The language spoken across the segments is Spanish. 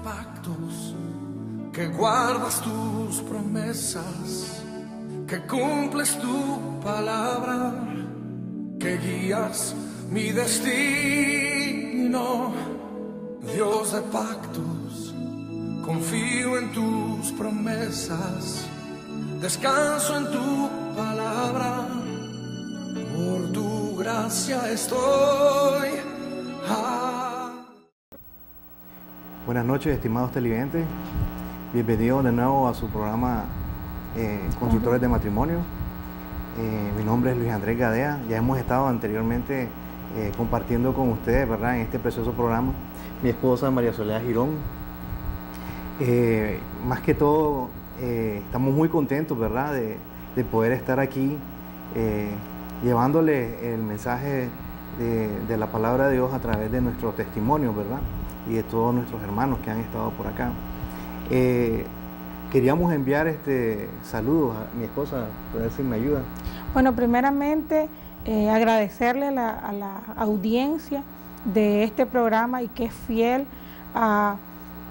pactos, que guardas tus promesas, que cumples tu palabra, que guías mi destino. Dios de pactos, confío en tus promesas, descanso en tu palabra, por tu gracia estoy. Buenas noches, estimados televidentes. Bienvenidos de nuevo a su programa Constructores de Matrimonio. Mi nombre es Luis Andrés Gadea. Ya hemos estado anteriormente compartiendo con ustedes, ¿verdad?, en este precioso programa. Mi esposa María Soledad Girón. Más que todo, estamos muy contentos, ¿verdad?, de poder estar aquí llevándole el mensaje de la palabra de Dios a través de nuestro testimonio, ¿verdad?, y de todos nuestros hermanos que han estado por acá. Queríamos enviar saludos a mi esposa, por ver si me ayuda. Bueno, primeramente agradecerle a la audiencia de este programa y que es fiel a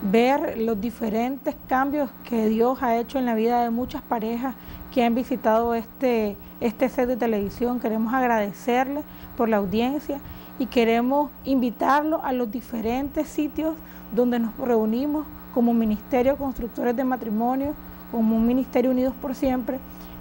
ver los diferentes cambios que Dios ha hecho en la vida de muchas parejas que han visitado este set de televisión. Queremos agradecerle por la audiencia y queremos invitarlo a los diferentes sitios donde nos reunimos como Ministerio Constructores de Matrimonio, como un Ministerio Unidos por Siempre,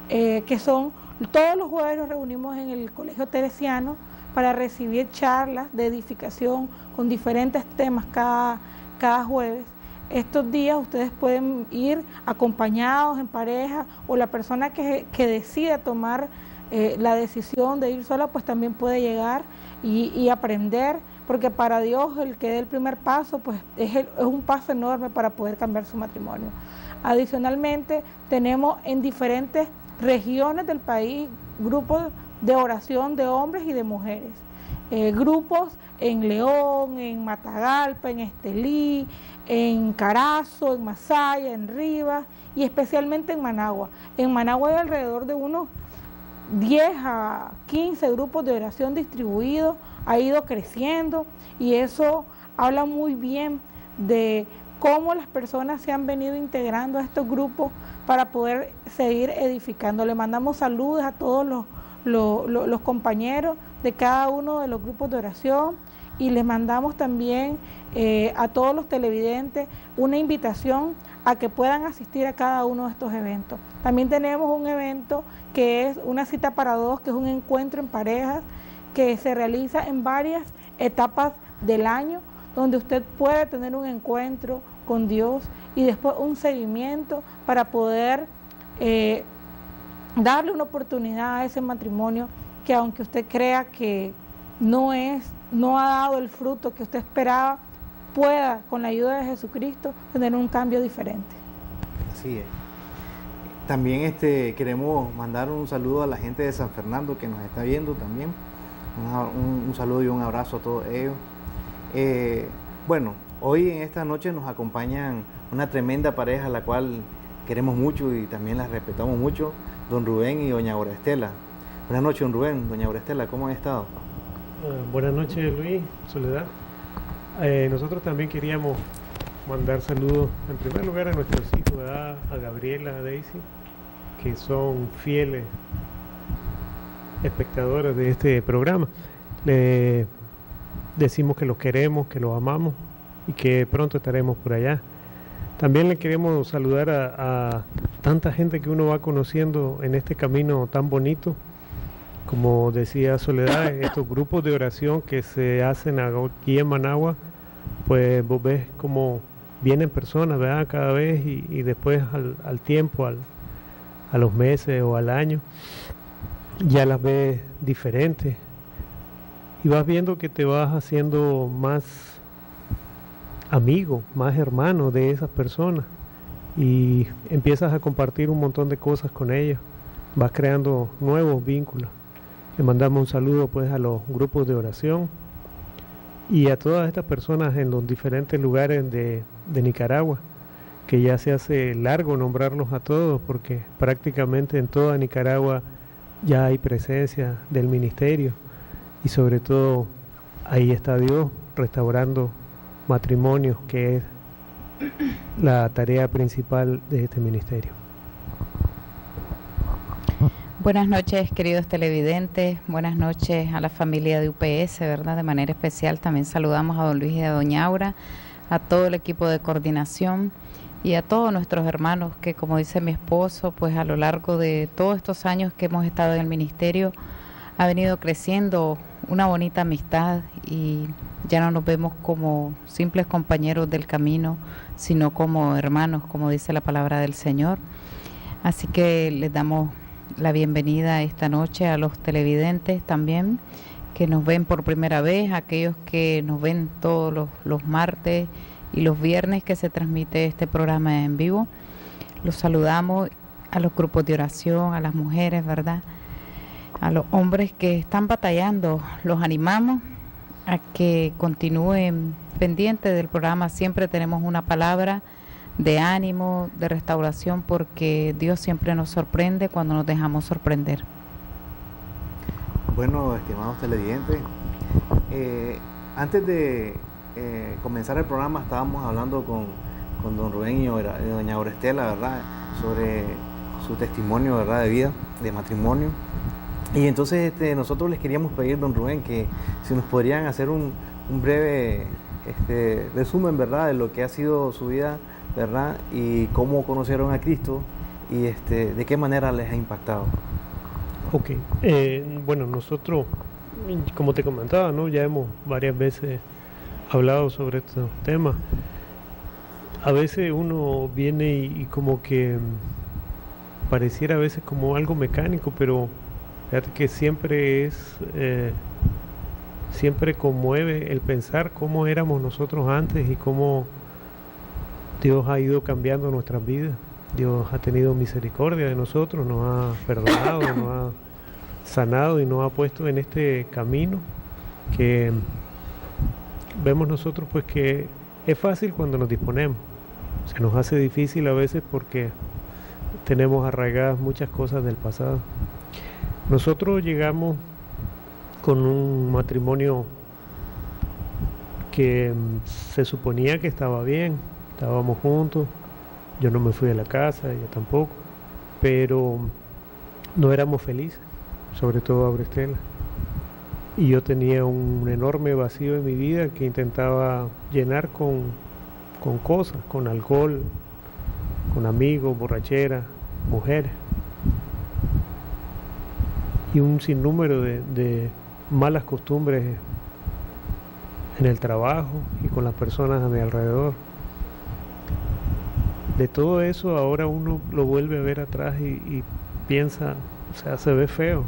que son todos los jueves nos reunimos en el Colegio Teresiano para recibir charlas de edificación con diferentes temas cada jueves. Estos días ustedes pueden ir acompañados en pareja, o la persona que decida tomar la decisión de ir sola, pues también puede llegar y aprender, porque para Dios el que dé el primer paso pues es un paso enorme para poder cambiar su matrimonio. Adicionalmente tenemos en diferentes regiones del país grupos de oración de hombres y de mujeres, grupos en León, en Matagalpa, en Estelí, en Carazo, en Masaya, en Rivas y especialmente en Managua. En Managua hay alrededor de unos 10 a 15 grupos de oración distribuidos, ha ido creciendo, y eso habla muy bien de cómo las personas se han venido integrando a estos grupos para poder seguir edificando. Le mandamos saludos a todos los compañeros de cada uno de los grupos de oración, y les mandamos también a todos los televidentes una invitación a que puedan asistir a cada uno de estos eventos. También tenemos un evento que es una cita para dos, que es un encuentro en parejas que se realiza en varias etapas del año, donde usted puede tener un encuentro con Dios y después un seguimiento para poder darle una oportunidad a ese matrimonio que, aunque usted crea que no ha dado el fruto que usted esperaba, pueda, con la ayuda de Jesucristo, tener un cambio diferente. Así es. También queremos mandar un saludo a la gente de San Fernando que nos está viendo también. Un saludo y un abrazo a todos ellos. Bueno, hoy en esta noche nos acompañan una tremenda pareja a la cual queremos mucho y también la respetamos mucho, don Rubén y doña Aura Estela. Buenas noches, don Rubén, doña Aura Estela, ¿cómo han estado? Buenas noches, Luis, Soledad. Nosotros también queríamos mandar saludos en primer lugar a nuestros hijos, ¿verdad?, a Gabriela, a Daisy, que son fieles espectadores de este programa. Le decimos que los queremos, que los amamos y que pronto estaremos por allá. También le queremos saludar a tanta gente que uno va conociendo en este camino tan bonito. Como decía Soledad, estos grupos de oración que se hacen aquí en Managua, pues vos ves como vienen personas, ¿verdad?, cada vez, y después al tiempo, a los meses o al año, ya las ves diferentes y vas viendo que te vas haciendo más amigo, más hermano de esas personas, y empiezas a compartir un montón de cosas con ellos, vas creando nuevos vínculos. Le mandamos un saludo pues a los grupos de oración y a todas estas personas en los diferentes lugares de Nicaragua, que ya se hace largo nombrarlos a todos, porque prácticamente en toda Nicaragua ya hay presencia del ministerio, y sobre todo ahí está Dios restaurando matrimonios, que es la tarea principal de este ministerio. Buenas noches, queridos televidentes, buenas noches a la familia de UPS, ¿verdad? De manera especial también saludamos a don Luis y a doña Aura, a todo el equipo de coordinación y a todos nuestros hermanos que, como dice mi esposo, pues a lo largo de todos estos años que hemos estado en el ministerio ha venido creciendo una bonita amistad y ya no nos vemos como simples compañeros del camino, sino como hermanos, como dice la palabra del Señor. Así que les damos la bienvenida esta noche a los televidentes también, que nos ven por primera vez, aquellos que nos ven todos los martes y los viernes que se transmite este programa en vivo. Los saludamos a los grupos de oración, a las mujeres, ¿verdad? A los hombres que están batallando, los animamos a que continúen pendientes del programa. Siempre tenemos una palabra de ánimo, de restauración, porque Dios siempre nos sorprende cuando nos dejamos sorprender. Bueno, estimados televidentes, antes de comenzar el programa estábamos hablando con don Rubén y doña Aurestela, ¿verdad?, sobre su testimonio, ¿verdad?, de vida, de matrimonio. Y entonces nosotros les queríamos pedir, don Rubén, que si nos podrían hacer un breve resumen, ¿verdad?, de lo que ha sido su vida, ¿verdad?, y cómo conocieron a Cristo y de qué manera les ha impactado. Ok, bueno, nosotros, como te comentaba, ¿no?, ya hemos varias veces hablado sobre estos temas. A veces uno viene y como que pareciera a veces como algo mecánico, pero fíjate que siempre siempre conmueve el pensar cómo éramos nosotros antes y cómo Dios ha ido cambiando nuestras vidas. Dios ha tenido misericordia de nosotros, nos ha perdonado, nos ha sanado y nos ha puesto en este camino que vemos nosotros, pues que es fácil cuando nos disponemos. Se nos hace difícil a veces porque tenemos arraigadas muchas cosas del pasado. Nosotros llegamos con un matrimonio que se suponía que estaba bien, estábamos juntos, yo no me fui de la casa, ella tampoco, pero no éramos felices, sobre todo Aurestela. Y yo tenía un enorme vacío en mi vida que intentaba llenar con cosas, con alcohol, con amigos, borrachera, mujeres. Y un sinnúmero de malas costumbres en el trabajo y con las personas a mi alrededor. De todo eso ahora uno lo vuelve a ver atrás y piensa, o sea, se ve feo,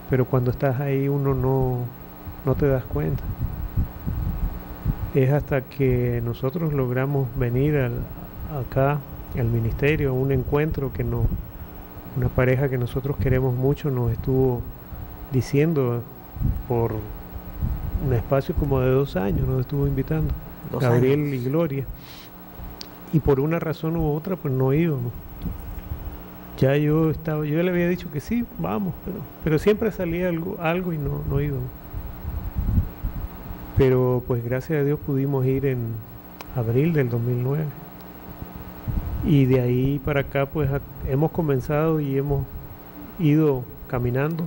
pero cuando estás ahí uno no te das cuenta. Es hasta que nosotros logramos venir acá al ministerio, a un encuentro que una pareja que nosotros queremos mucho nos estuvo diciendo por un espacio como de 2 años, nos estuvo invitando, Gabriel y Gloria, y por una razón u otra pues no íbamos. Ya yo le había dicho que sí, vamos, pero siempre salía algo y no íbamos. Pero pues gracias a Dios pudimos ir en abril del 2009. Y de ahí para acá pues hemos comenzado y hemos ido caminando,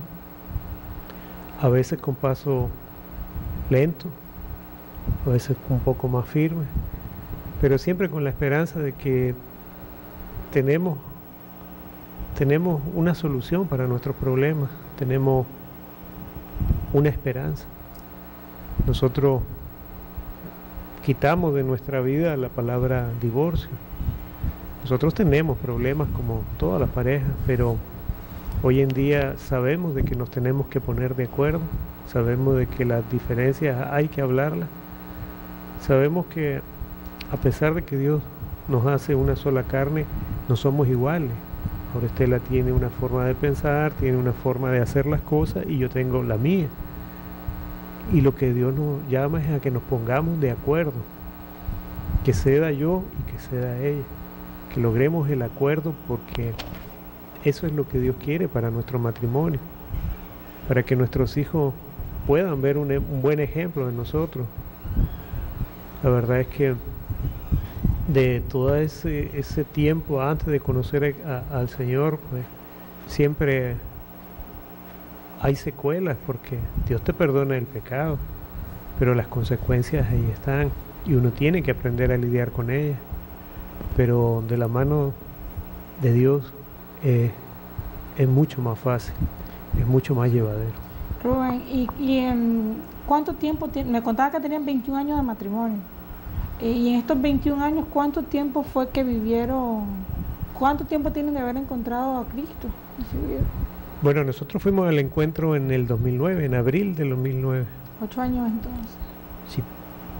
a veces con paso lento, a veces un poco más firme, pero siempre con la esperanza de que tenemos una solución para nuestros problemas, tenemos una esperanza. Nosotros quitamos de nuestra vida la palabra divorcio. Nosotros tenemos problemas como todas las parejas, pero hoy en día sabemos de que nos tenemos que poner de acuerdo, sabemos de que las diferencias hay que hablarlas, sabemos que a pesar de que Dios nos hace una sola carne, no somos iguales. Aurestela tiene una forma de pensar, tiene una forma de hacer las cosas y yo tengo la mía. Y lo que Dios nos llama es a que nos pongamos de acuerdo, que ceda yo y que ceda ella, que logremos el acuerdo, porque eso es lo que Dios quiere para nuestro matrimonio, para que nuestros hijos puedan ver un buen ejemplo de nosotros. La verdad es que de todo ese tiempo antes de conocer al Señor, pues siempre hay secuelas, porque Dios te perdona el pecado, pero las consecuencias ahí están y uno tiene que aprender a lidiar con ellas. Pero de la mano de Dios es mucho más fácil, es mucho más llevadero. Rubén, ¿y en cuánto tiempo me contaba que tenían 21 años de matrimonio? Y en estos 21 años, ¿cuánto tiempo fue que vivieron? ¿Cuánto tiempo tienen de haber encontrado a Cristo en su vida? Bueno, nosotros fuimos al encuentro en el 2009, en abril del 2009. 8 años entonces.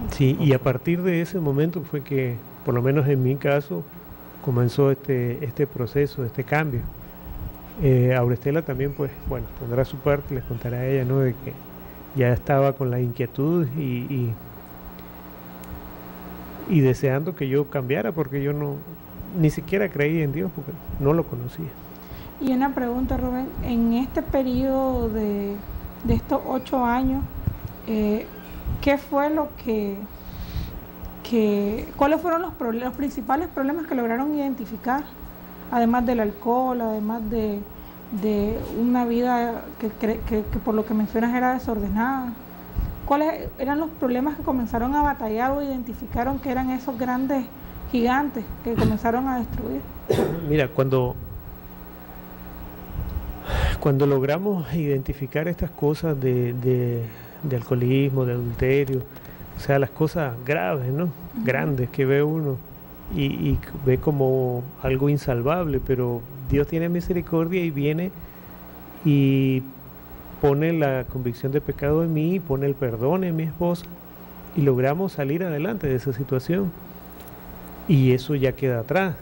Sí, y a partir de ese momento fue que, por lo menos en mi caso, comenzó este proceso, este cambio. Aurestela también, pues, bueno, tendrá su parte, les contaré a ella, ¿no?, de que ya estaba con la inquietud y deseando que yo cambiara, porque yo ni siquiera creía en Dios, porque no lo conocía. Y una pregunta, Rubén, en este periodo de estos 8 años, ¿qué fue lo cuáles fueron los principales problemas que lograron identificar? Además del alcohol, además de una vida que por lo que mencionas era desordenada. ¿Cuáles eran los problemas que comenzaron a batallar o identificaron que eran esos grandes gigantes que comenzaron a destruir? Mira, cuando logramos identificar estas cosas de alcoholismo, de adulterio, o sea, las cosas graves, ¿no? Uh-huh. Grandes que ve uno y ve como algo insalvable, pero Dios tiene misericordia y viene y pone la convicción de pecado en mí, pone el perdón en mi esposa y logramos salir adelante de esa situación. Y eso ya queda atrás.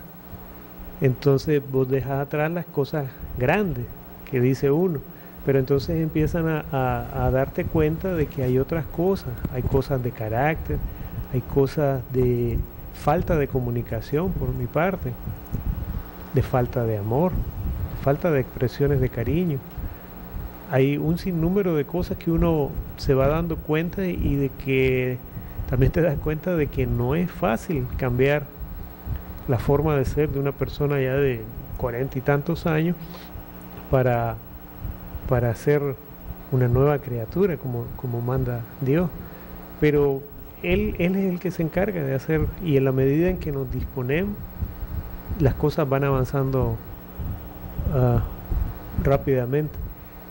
Entonces vos dejas atrás las cosas grandes que dice uno, pero entonces empiezan a darte cuenta de que hay otras cosas, hay cosas de carácter, hay cosas de falta de comunicación por mi parte, de falta de amor, falta de expresiones de cariño. Hay un sinnúmero de cosas que uno se va dando cuenta y de que también te das cuenta de que no es fácil cambiar la forma de ser de una persona ya de 40 y tantos años para ser una nueva criatura como manda Dios. Pero Él es el que se encarga de hacer, y en la medida en que nos disponemos, las cosas van avanzando rápidamente.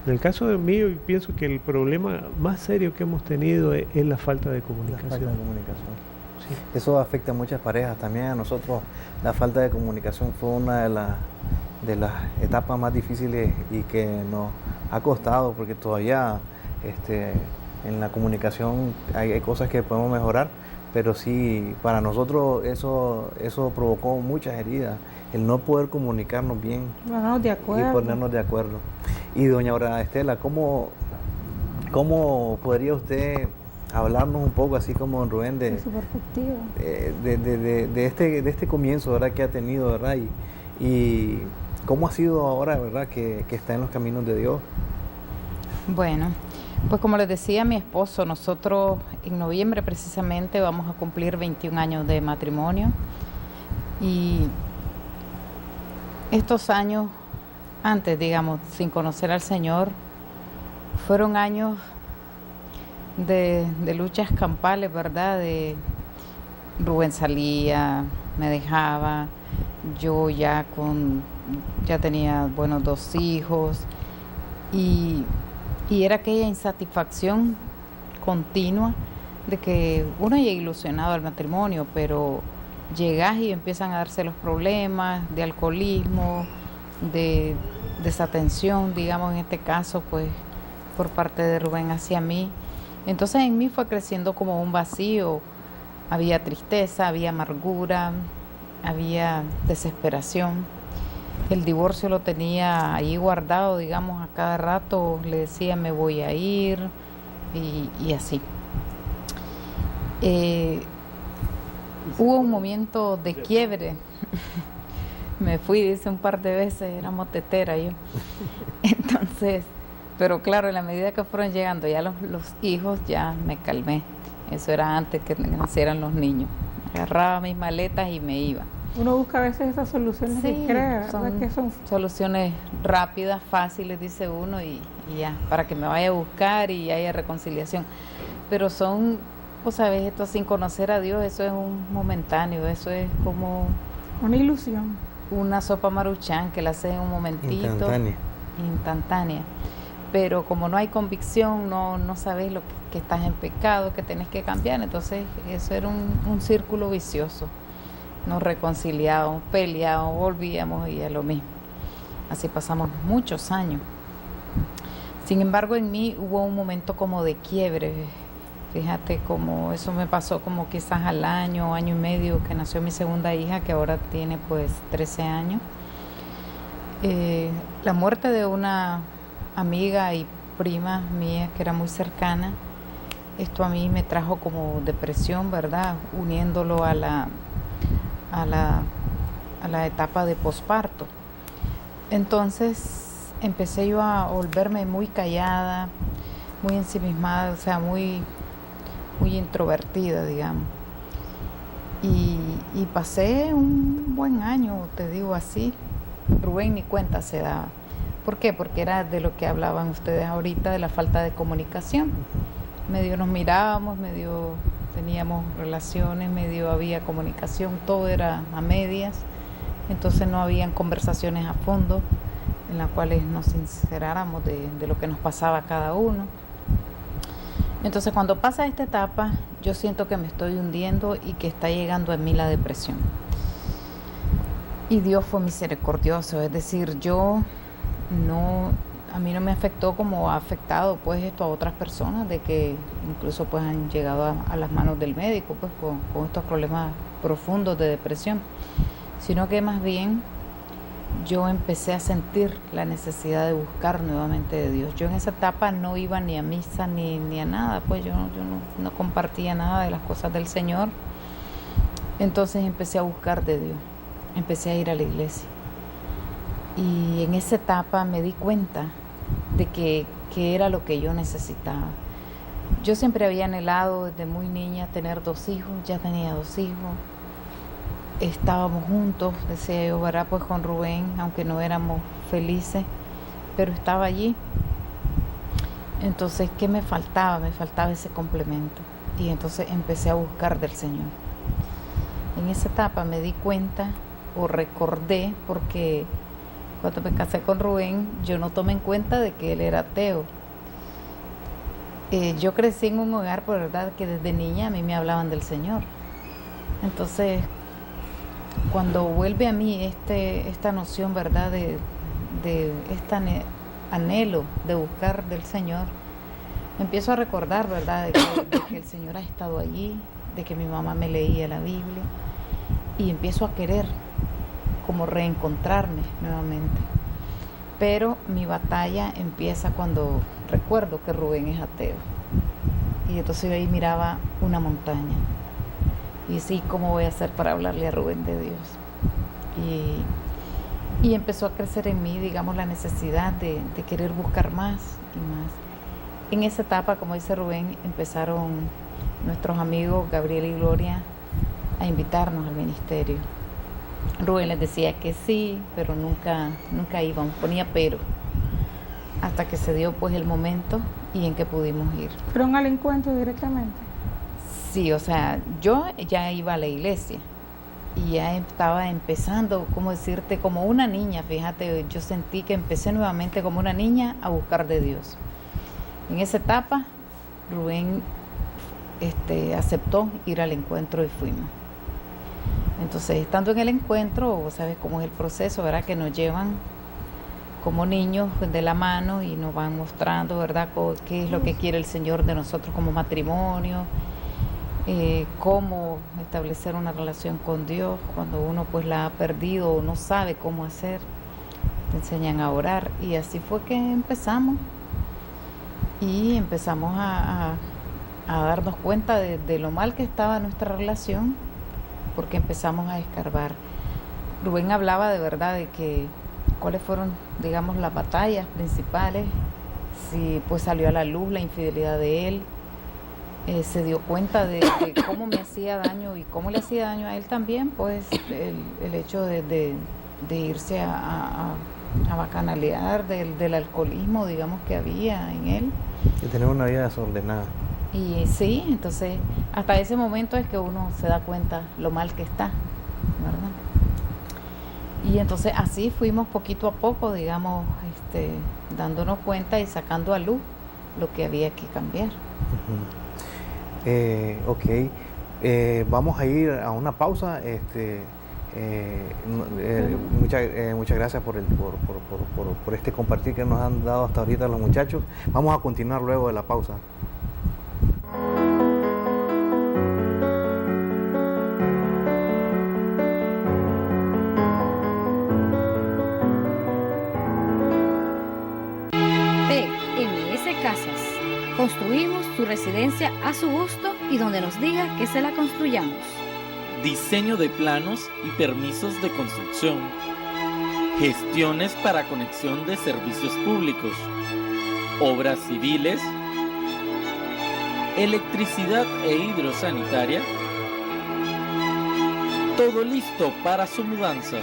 En el caso de mí, yo pienso que el problema más serio que hemos tenido es la falta de comunicación. La falta de comunicación. Sí. Eso afecta a muchas parejas. También a nosotros la falta de comunicación fue una de las etapas más difíciles y que nos ha costado, porque todavía en la comunicación hay cosas que podemos mejorar, pero sí, para nosotros eso provocó muchas heridas, el no poder comunicarnos bien y ponernos de acuerdo. Y doña Aurestela, ¿cómo podría usted hablarnos un poco, así como don Rubén, de su perspectiva, de este comienzo, ¿verdad?, que ha tenido, ¿verdad? Y cómo ha sido ahora, ¿verdad?, que está en los caminos de Dios. Bueno, pues como les decía mi esposo, nosotros en noviembre precisamente vamos a cumplir 21 años de matrimonio, y estos años antes, digamos, sin conocer al Señor, fueron años de luchas campales, ¿verdad? Rubén salía, me dejaba, yo ya tenía, 2 hijos, y era aquella insatisfacción continua de que uno llega ilusionado al matrimonio, pero llegas y empiezan a darse los problemas de alcoholismo, de desatención, digamos, en este caso, pues, por parte de Rubén hacia mí. Entonces en mí fue creciendo como un vacío, había tristeza, había amargura, había desesperación. El divorcio lo tenía ahí guardado, digamos, a cada rato le decía me voy a ir y así. Hubo un momento de quiebre. Me fui, dice, un par de veces, era motetera yo. Entonces, pero claro, en la medida que fueron llegando ya los hijos, ya me calmé. Eso era antes que nacieran los niños. agarraba mis maletas y me iba. Uno busca a veces esas soluciones Sí, que cree, ¿verdad? son Que son soluciones rápidas, fáciles, dice uno, y ya, para que me vaya a buscar y haya reconciliación. Pero son, vos sabés, esto sin conocer a Dios, eso es un momentáneo, eso es como una ilusión. una sopa maruchan que la haces en un momentito. Instantánea. Pero como no hay convicción, no sabes que estás en pecado, que tenés que cambiar, entonces eso era un círculo vicioso. Nos reconciliábamos, peleábamos, volvíamos y a lo mismo. Así pasamos muchos años. Sin embargo, en mí hubo un momento como de quiebre. Fíjate como eso me pasó como quizás al año y medio que nació mi segunda hija, que ahora tiene pues 13 años. La muerte de una amiga y prima mía que era muy cercana, esto a mí me trajo como depresión, ¿verdad? Uniéndolo a la etapa de posparto. Entonces empecé yo a volverme muy callada, muy ensimismada, o sea, muy introvertida, digamos. Y pasé un buen año, te digo así. Rubén ni cuenta se daba. ¿Por qué? Porque era de lo que hablaban ustedes ahorita, de la falta de comunicación. Medio nos mirábamos, medio teníamos relaciones, medio había comunicación, todo era a medias. Entonces no habían conversaciones a fondo en las cuales nos sinceráramos de lo que nos pasaba a cada uno. Entonces cuando pasa esta etapa, yo siento que me estoy hundiendo y que está llegando a mí la depresión. Y Dios fue misericordioso, es decir, a mí no me afectó como ha afectado pues esto a otras personas, de que incluso pues han llegado a las manos del médico pues con estos problemas profundos de depresión, sino que más bien yo empecé a sentir la necesidad de buscar nuevamente de Dios. Yo en esa etapa no iba ni a misa ni a nada, pues yo no compartía nada de las cosas del Señor. Entonces empecé a buscar de Dios, empecé a ir a la iglesia. Y en esa etapa me di cuenta de que era lo que yo necesitaba. Yo siempre había anhelado desde muy niña tener 2 hijos, ya tenía 2 hijos. Estábamos juntos, decía yo, ¿verdad? Pues con Rubén, aunque no éramos felices, pero estaba allí. Entonces, ¿qué me faltaba? Me faltaba ese complemento. Y entonces empecé a buscar del Señor. En esa etapa me di cuenta o recordé, porque cuando me casé con Rubén, yo no tomé en cuenta de que él era ateo. Yo crecí en un hogar, por verdad, que desde niña a mí me hablaban del Señor. Entonces, cuando vuelve a mí esta noción, ¿verdad?, de este anhelo de buscar del Señor, empiezo a recordar, ¿verdad?, de que el Señor ha estado allí, de que mi mamá me leía la Biblia, y empiezo a querer como reencontrarme nuevamente. Pero mi batalla empieza cuando recuerdo que Rubén es ateo. Y entonces yo ahí miraba una montaña. Y sí, ¿cómo voy a hacer para hablarle a Rubén de Dios? Y empezó a crecer en mí, digamos, la necesidad de querer buscar más y más. En esa etapa, como dice Rubén, empezaron nuestros amigos Gabriel y Gloria a invitarnos al ministerio. Rubén les decía que sí, pero nunca íbamos, ponía pero, hasta que se dio pues el momento y en que pudimos ir. ¿Fueron al encuentro directamente? Sí, o sea, yo ya iba a la iglesia y ya estaba empezando, como decirte, como una niña, fíjate, yo sentí que empecé nuevamente como una niña a buscar de Dios. En esa etapa, Rubén aceptó ir al encuentro y fuimos. Entonces, estando en el encuentro, sabes cómo es el proceso, ¿verdad? Que nos llevan como niños de la mano y nos van mostrando, ¿verdad?, qué es lo que quiere el Señor de nosotros como matrimonio, cómo establecer una relación con Dios cuando uno pues la ha perdido o no sabe cómo hacer. Te enseñan a orar y así fue que empezamos. Y empezamos a darnos cuenta de lo mal que estaba nuestra relación, porque empezamos a escarbar. Rubén hablaba de verdad de que cuáles fueron, digamos, las batallas principales, si pues salió a la luz la infidelidad de él, se dio cuenta de cómo me hacía daño y cómo le hacía daño a él también, pues el hecho de irse a bacanalear del alcoholismo, digamos, que había en él. De tener una vida desordenada. Y sí, entonces hasta ese momento es que uno se da cuenta lo mal que está, ¿verdad? Y entonces así fuimos poquito a poco, digamos, dándonos cuenta y sacando a luz lo que había que cambiar. Ok, vamos a ir a una pausa. Muchas gracias por este compartir que nos han dado hasta ahorita los muchachos. Vamos a continuar luego de la pausa. PM.S. Casas. Construimos su residencia a su gusto y donde nos diga que se la construyamos. Diseño de planos y permisos de construcción. Gestiones para conexión de servicios públicos. Obras civiles. Electricidad e hidrosanitaria. Todo listo para su mudanza.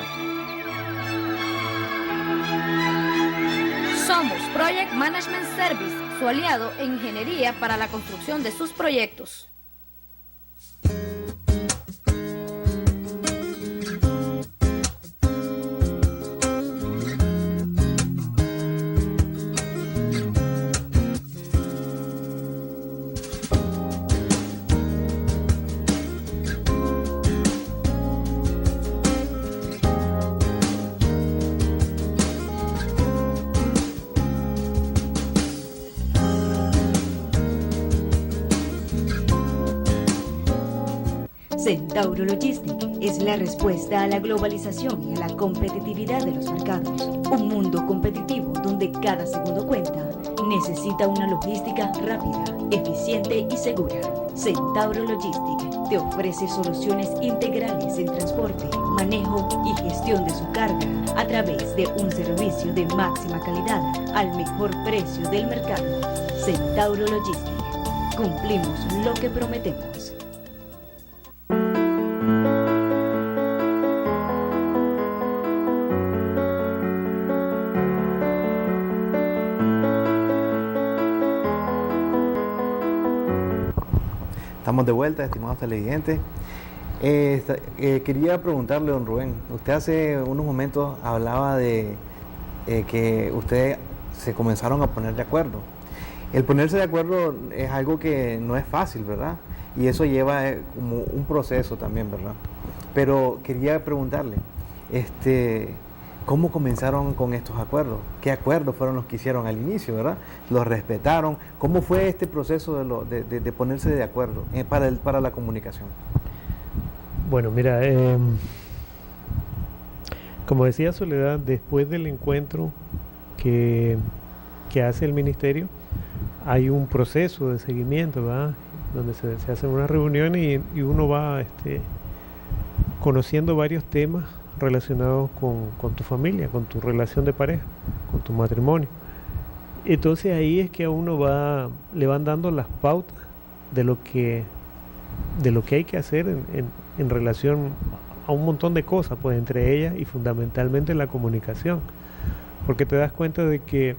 Somos Project Management Service, su aliado en ingeniería para la construcción de sus proyectos. Centauro Logistic es la respuesta a la globalización y a la competitividad de los mercados. Un mundo competitivo donde cada segundo cuenta necesita una logística rápida, eficiente y segura. Centauro Logistic te ofrece soluciones integrales en transporte, manejo y gestión de su carga a través de un servicio de máxima calidad al mejor precio del mercado. Centauro Logistic. Cumplimos lo que prometemos. Estamos de vuelta, estimados televidentes. Quería preguntarle, don Rubén, usted hace unos momentos hablaba de que ustedes se comenzaron a poner de acuerdo. El ponerse de acuerdo es algo que no es fácil, ¿verdad? Y eso lleva como un proceso también, ¿verdad? Pero quería preguntarle, ¿cómo comenzaron con estos acuerdos? ¿Qué acuerdos fueron los que hicieron al inicio, verdad? ¿Los respetaron? ¿Cómo fue este proceso de ponerse de acuerdo para la comunicación? Bueno, mira, como decía Soledad, después del encuentro que hace el ministerio, hay un proceso de seguimiento, ¿verdad? Donde se hacen unas reuniones y uno va conociendo varios temas relacionados con tu familia, con tu relación de pareja, con tu matrimonio. Entonces ahí es que a uno le van dando las pautas de lo que hay que hacer en relación a un montón de cosas, pues entre ellas y fundamentalmente la comunicación, porque te das cuenta de que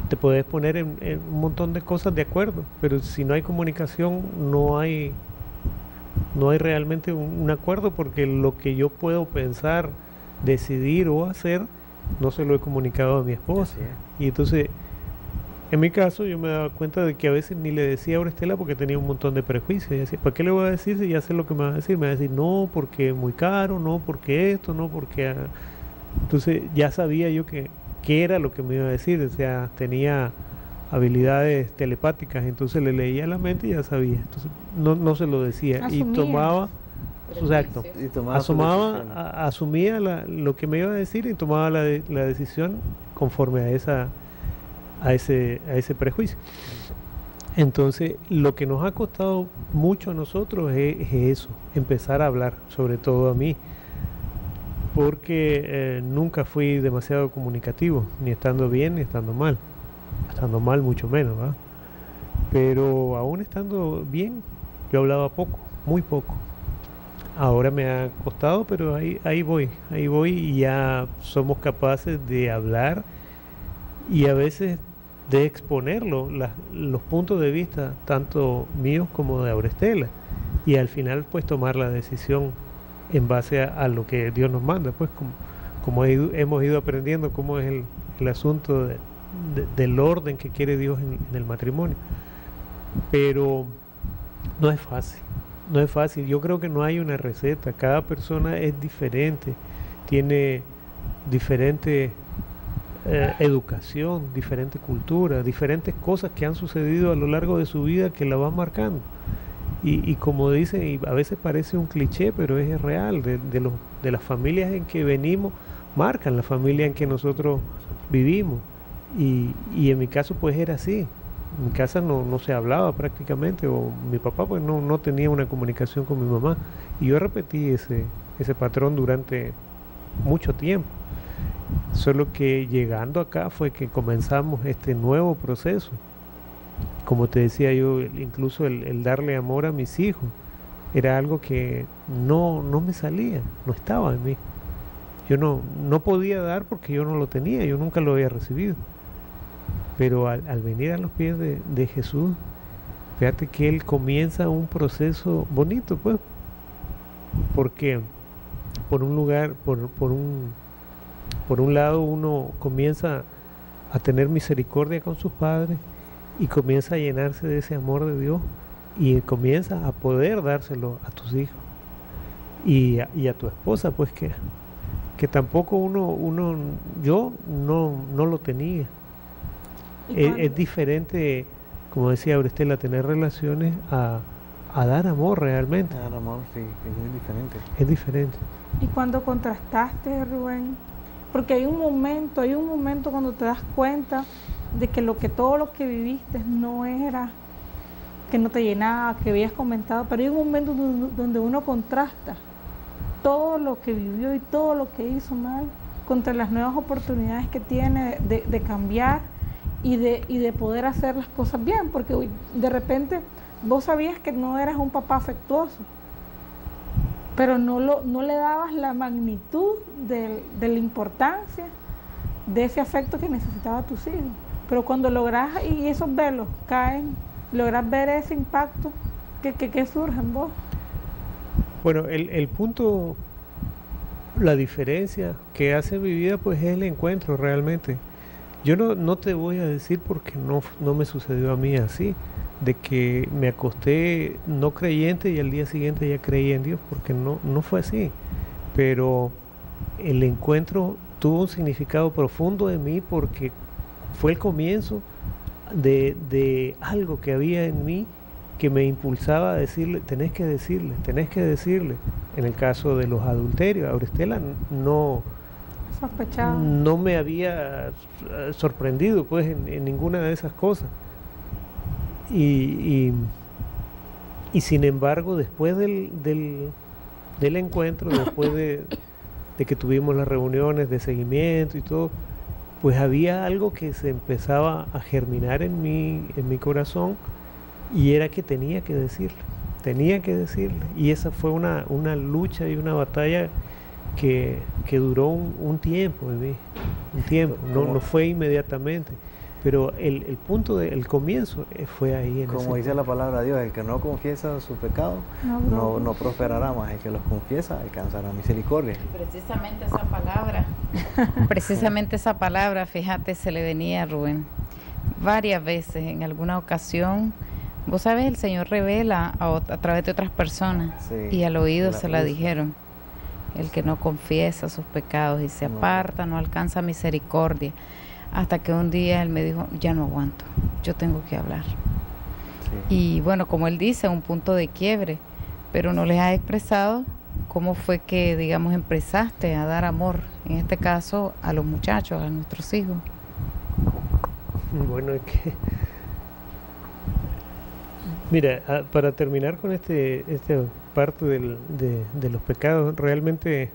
te puedes poner en un montón de cosas de acuerdo, pero si no hay comunicación no hay realmente un acuerdo, porque lo que yo puedo pensar, decidir o hacer no se lo he comunicado a mi esposa. Y entonces, en mi caso, yo me daba cuenta de que a veces ni le decía a Orestela porque tenía un montón de prejuicios. Y decía, ¿para qué le voy a decir si ya sé lo que me va a decir? Me va a decir, no, porque es muy caro, no, porque esto, no, porque... Entonces ya sabía yo qué era lo que me iba a decir, o sea, tenía habilidades telepáticas, entonces le leía la mente y ya sabía. Entonces no se lo decía. Asumía. Y tomaba... Exacto. Y tomaba asumía lo que me iba a decir y tomaba la decisión conforme a ese prejuicio. Entonces, lo que nos ha costado mucho a nosotros es eso, empezar a hablar, sobre todo a mí, porque nunca fui demasiado comunicativo, ni estando bien ni estando mal. Estando mal mucho menos, ¿verdad? Pero aún estando bien, yo hablaba poco, muy poco. Ahora me ha costado, pero ahí voy y ya somos capaces de hablar y a veces de exponerlo, los puntos de vista, tanto míos como de Aurestela, y al final pues tomar la decisión en base a lo que Dios nos manda, pues como hemos ido aprendiendo cómo es el asunto del orden que quiere Dios en el matrimonio. Pero no es fácil. No es fácil, yo creo que no hay una receta, cada persona es diferente, tiene diferente educación, diferente cultura, diferentes cosas que han sucedido a lo largo de su vida que la van marcando. Y como dicen, y a veces parece un cliché, pero es real, de las familias en que venimos, marcan la familia en que nosotros vivimos. Y en mi caso pues era así. En mi casa no se hablaba prácticamente, o mi papá pues no tenía una comunicación con mi mamá, y yo repetí ese patrón durante mucho tiempo. Solo que llegando acá fue que comenzamos este nuevo proceso. Como te decía yo, incluso el darle amor a mis hijos era algo que no me salía, no estaba en mí. Yo no podía dar porque yo no lo tenía, yo nunca lo había recibido. Pero al venir a los pies de Jesús, fíjate que Él comienza un proceso bonito, pues, porque por un lado uno comienza a tener misericordia con sus padres y comienza a llenarse de ese amor de Dios y comienza a poder dárselo a tus hijos y a tu esposa, pues que tampoco yo no lo tenía. Es diferente, como decía Aurestela, tener relaciones a dar amor realmente. Dar amor, sí, es muy diferente. Es diferente. Y cuando contrastaste, Rubén, porque hay un momento cuando te das cuenta de que todo lo que viviste no era, que no te llenaba, que habías comentado, pero hay un momento donde uno contrasta todo lo que vivió y todo lo que hizo mal contra las nuevas oportunidades que tiene de cambiar y de poder hacer las cosas bien, porque de repente vos sabías que no eras un papá afectuoso, pero no le dabas la magnitud de la importancia de ese afecto que necesitaba tus hijos. Pero cuando logras y esos velos caen, logras ver ese impacto que surge en vos. Bueno, el punto, la diferencia que hace mi vida pues es el encuentro realmente. Yo no te voy a decir porque no me sucedió a mí así, de que me acosté no creyente y al día siguiente ya creí en Dios, porque no fue así. Pero el encuentro tuvo un significado profundo en mí porque fue el comienzo de algo que había en mí que me impulsaba a decirle, tenés que decirle. En el caso de los adulterios, Aurestela no me había sorprendido pues en ninguna de esas cosas y sin embargo después del encuentro, después de que tuvimos las reuniones de seguimiento y todo, pues había algo que se empezaba a germinar en mi corazón, y era que tenía que decirle, y esa fue una lucha y una batalla que duró un tiempo en mí, no fue inmediatamente, pero el punto del comienzo fue ahí. Como dice la palabra de Dios, el que no confiesa su pecado no prosperará, más el que los confiesa alcanzará misericordia. Precisamente esa palabra, fíjate, se le venía a Rubén varias veces, en alguna ocasión. Vos sabes, el Señor revela a través de otras personas, sí, y al oído se la dijeron. El que no confiesa sus pecados y se aparta no alcanza misericordia. Hasta que un día él me dijo, ya no aguanto, yo tengo que hablar. Sí. Y bueno, como él dice, un punto de quiebre, pero no les ha expresado cómo fue que, digamos, empezaste a dar amor, en este caso a los muchachos, a nuestros hijos. Bueno, es que mira, para terminar con esta parte de los pecados, realmente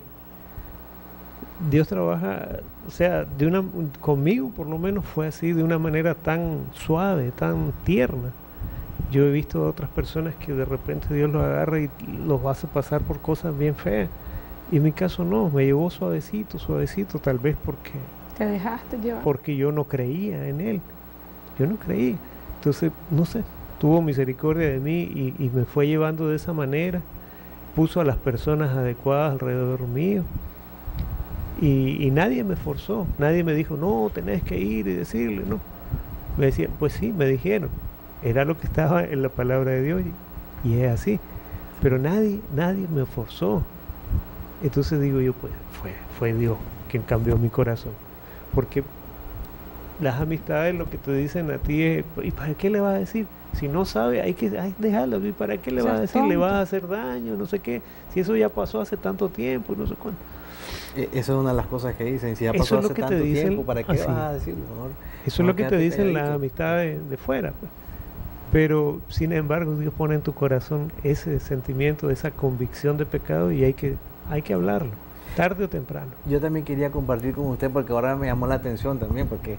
Dios trabaja, o sea, conmigo por lo menos fue así, de una manera tan suave, tan tierna, Yo he visto a otras personas que de repente Dios los agarra y los hace pasar por cosas bien feas. Y en mi caso no, me llevó suavecito, suavecito, tal vez porque... Te dejaste llevar. Porque yo no creía en Él. Yo no creía. Entonces, no sé, tuvo misericordia de mí y me fue llevando de esa manera. Puso a las personas adecuadas alrededor mío. Y nadie me forzó, nadie me dijo, no, tenés que ir y decirle, no. Me decían, pues sí, me dijeron. Era lo que estaba en la palabra de Dios y es así. Pero nadie me forzó. Entonces digo yo, pues fue Dios quien cambió mi corazón. Porque las amistades lo que te dicen a ti es, ¿y para qué le vas a decir? Si no sabe, hay que dejarlo. ¿Y para qué le vas a decir? Le vas a hacer daño, no sé qué. Si eso ya pasó hace tanto tiempo, no sé cuánto. Esa es una de las cosas que dicen. Si ya pasó hace tanto tiempo, ¿para qué vas a decirlo? Eso es lo que te dicen las amistades de fuera, pues. Pero sin embargo Dios pone en tu corazón ese sentimiento, esa convicción de pecado y hay que hablarlo, tarde o temprano. Yo también quería compartir con usted porque ahora me llamó la atención también porque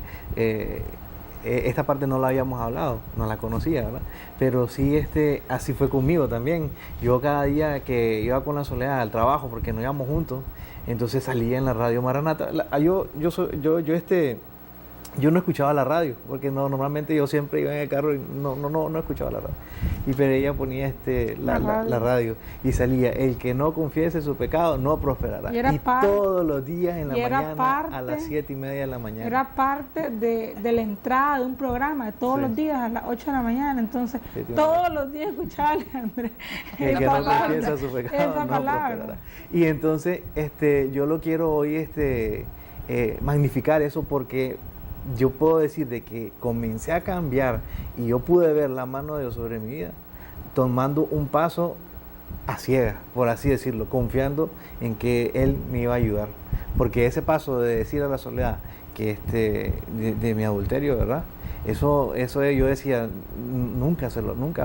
esta parte no la habíamos hablado, no la conocía, ¿verdad? Pero sí, así fue conmigo también. Yo cada día que iba con la Soledad al trabajo porque nos íbamos juntos, entonces salía en la radio Maranata. Yo no escuchaba la radio, porque normalmente yo siempre iba en el carro y no escuchaba la radio. Pero ella ponía la radio y salía, el que no confiese su pecado no prosperará. Y todos los días en la mañana, a las 7:30 de la mañana. Era parte de la entrada de un programa, de todos los días a las 8 de la mañana. Entonces, todos los días escuchaba a Andrés. El que no confiesa su pecado no prosperará. Y entonces, yo lo quiero hoy magnificar eso porque yo puedo decir de que comencé a cambiar y yo pude ver la mano de Dios sobre mi vida, tomando un paso a ciegas, por así decirlo, confiando en que Él me iba a ayudar. Porque ese paso de decir a la Soledad que de mi adulterio, ¿verdad? Eso yo decía, nunca